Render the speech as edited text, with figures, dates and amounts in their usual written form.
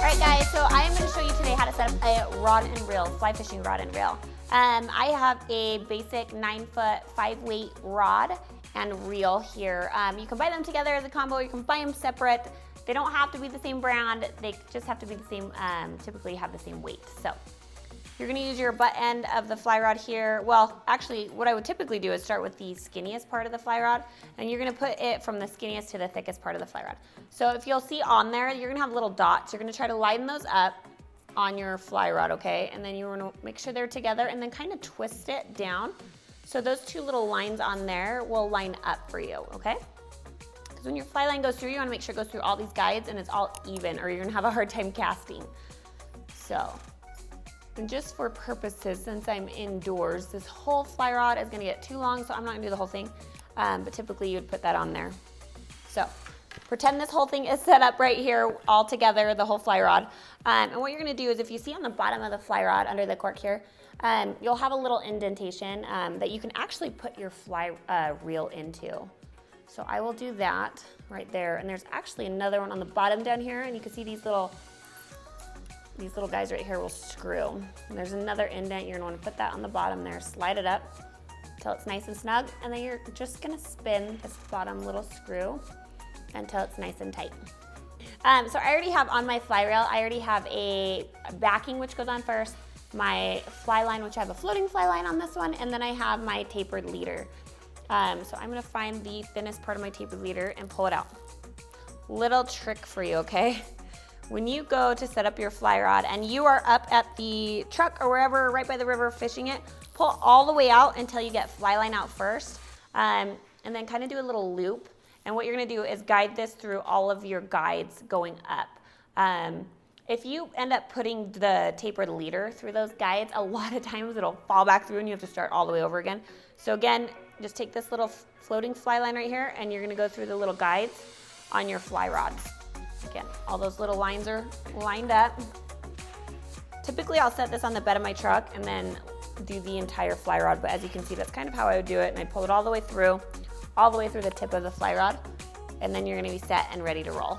right, guys, so I am going to show you today how to set up a rod and reel, fly fishing rod and reel. I have a basic 9-foot 5-weight rod and reel here. You can buy them together as a combo, you can buy them separate. They don't have to be the same brand, they just have to be the same, typically have the same weight. So you're gonna use your butt end of the fly rod here. Well, actually, what I would typically do is start with the skinniest part of the fly rod, and you're gonna put it from the skinniest to the thickest part of the fly rod. So if you'll see on there, you're gonna have little dots. You're gonna try to line those up on your fly rod, okay? And then you're gonna make sure they're together and then kind of twist it down. So those two little lines on there will line up for you, okay? Because when your fly line goes through, you wanna make sure it goes through all these guides and it's all even, or you're gonna have a hard time casting. So, and just for purposes, since I'm indoors, this whole fly rod is gonna get too long, so I'm not gonna do the whole thing, but typically you would put that on there. So, pretend this whole thing is set up right here all together, the whole fly rod. And what you're gonna do is if you see on the bottom of the fly rod under the cork here, you'll have a little indentation that you can actually put your fly reel into. So I will do that right there. And there's actually another one on the bottom down here, and you can see these little guys right here will screw. And there's another indent, you're gonna wanna put that on the bottom there, slide it up until it's nice and snug, and then you're just gonna spin this bottom little screw until it's nice and tight. So I already have on my fly reel, I already have a backing which goes on first, my fly line, which I have a floating fly line on this one, and then I have my tapered leader. So I'm gonna find the thinnest part of my tapered leader and pull it out. Little trick for you, okay? When you go to set up your fly rod and you are up at the truck or wherever, right by the river fishing it, pull all the way out until you get fly line out first, and then kind of do a little loop. And what you're gonna do is guide this through all of your guides going up. If you end up putting the tapered leader through those guides, a lot of times it'll fall back through and you have to start all the way over again. So again, just take this little floating fly line right here and you're gonna go through the little guides on your fly rods. Again, all those little lines are lined up. Typically I'll set this on the bed of my truck and then do the entire fly rod, but as you can see, that's kind of how I would do it. And I pull it all the way through the tip of the fly rod, and then you're gonna be set and ready to roll.